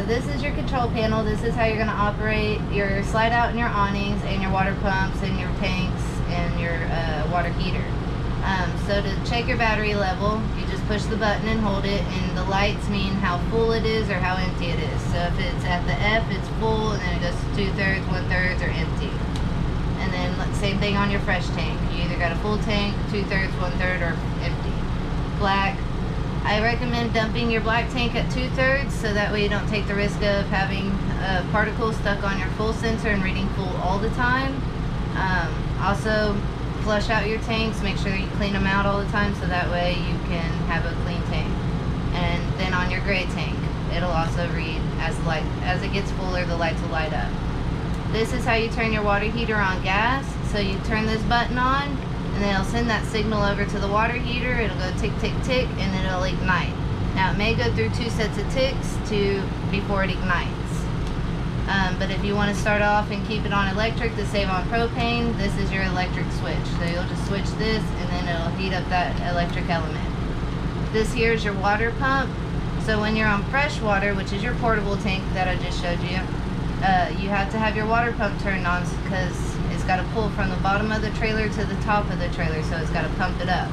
So this is your control panel. This is how you're going to operate your slide out and your awnings and your water pumps and your tanks and your water heater. So to check your battery level, you just push the button and hold it, and the lights mean how full it is or how empty it is. So if it's at the F, it's full, and then it goes to 2/3, 1/3, or empty. And then same thing on your fresh tank. You either got a full tank, 2/3, 1/3, or empty. Black. I recommend dumping your black tank at 2/3 so that way you don't take the risk of having particles stuck on your full sensor and reading full all the time. Also, flush out your tanks, make sure you clean them out all the time so that way you can have a clean tank. And then on your gray tank, it'll also read as it gets fuller, the lights will light up. This is how you turn your water heater on gas. So you turn this button on, and then it'll send that signal over to the water heater. It'll go tick, tick, tick, and then it'll ignite. Now it may go through 2 sets of ticks before it ignites. But if you want to start off and keep it on electric to save on propane, this is your electric switch. So you'll just switch this, and then it'll heat up that electric element. This here is your water pump. So when you're on fresh water, which is your portable tank that I just showed you, you have to have your water pump turned on because it's got to pull from the bottom of the trailer to the top of the trailer, so it's got to pump it up.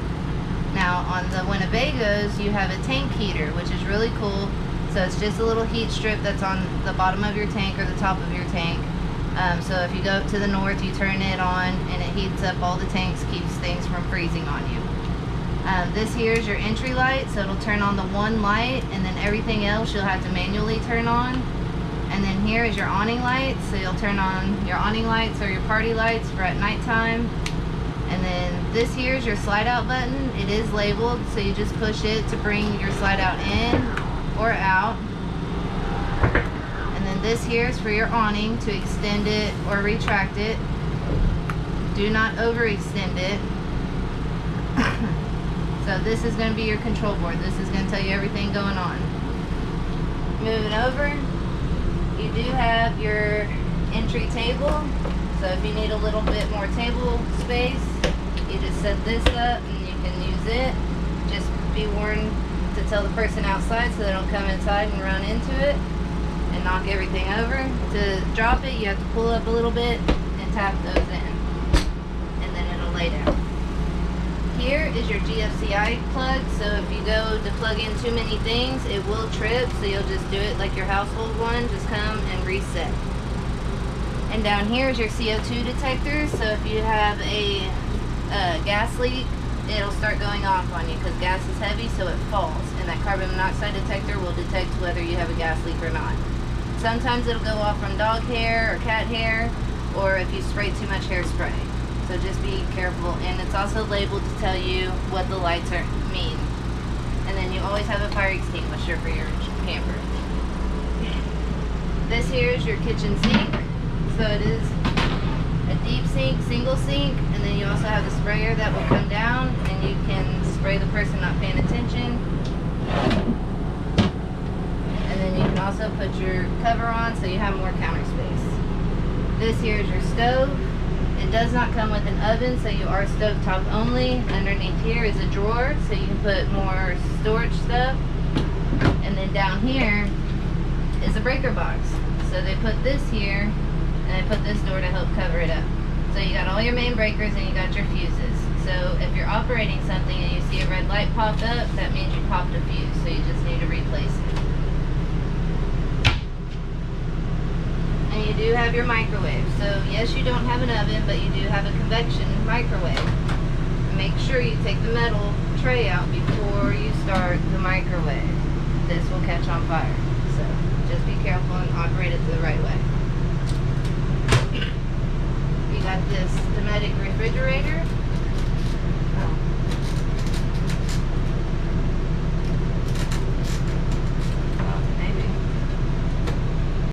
Now on the Winnebagos, you have a tank heater, which is really cool. So it's just a little heat strip that's on the bottom of your tank or the top of your tank. So if you go up to the north, you turn it on and it heats up all the tanks, keeps things from freezing on you. This here is your entry light, so it'll turn on the one light, and then everything else you'll have to manually turn on. And then here is your awning lights, so you'll turn on your awning lights or your party lights for at nighttime. And then this here is your slide out button. It is labeled, so you just push it to bring your slide out in or out. And then this here is for your awning to extend it or retract it. Do not overextend it. So this is going to be your control board. This is going to tell you everything going on. Moving over, you do have your entry table. So if you need a little bit more table space, you just set this up and you can use it. Just be warned to tell the person outside so they don't come inside and run into it and knock everything over. To drop it, you have to pull up a little bit and tap those in, and then it'll lay down. Here is your GFCI plug, so if you go to plug in too many things, it will trip, so you'll just do it like your household one, just come and reset. And down here is your CO2 detector, so if you have a gas leak, it'll start going off on you because gas is heavy, so it falls, and that carbon monoxide detector will detect whether you have a gas leak or not. Sometimes it'll go off from dog hair or cat hair, or if you spray too much hairspray. So just be careful, and it's also labeled to tell you what the lights mean. And then you always have a fire extinguisher for your camper. This here is your kitchen sink. So it is a deep sink, single sink, and then you also have the sprayer that will come down and you can spray the person not paying attention. And then you can also put your cover on so you have more counter space. This here is your stove. It does not come with an oven, so you are stovetop only. Underneath here is a drawer, so you can put more storage stuff. And then down here is a breaker box. So they put this here, and they put this door to help cover it up. So you got all your main breakers and you got your fuses. So if you're operating something and you see a red light pop up, that means you popped a fuse, so you just need to replace it. And you do have your microwave. So yes, you don't have an oven, but you do have a convection microwave. Make sure you take the metal tray out before you start the microwave. This will catch on fire. So just be careful and operate it the right way. You got this Dometic refrigerator.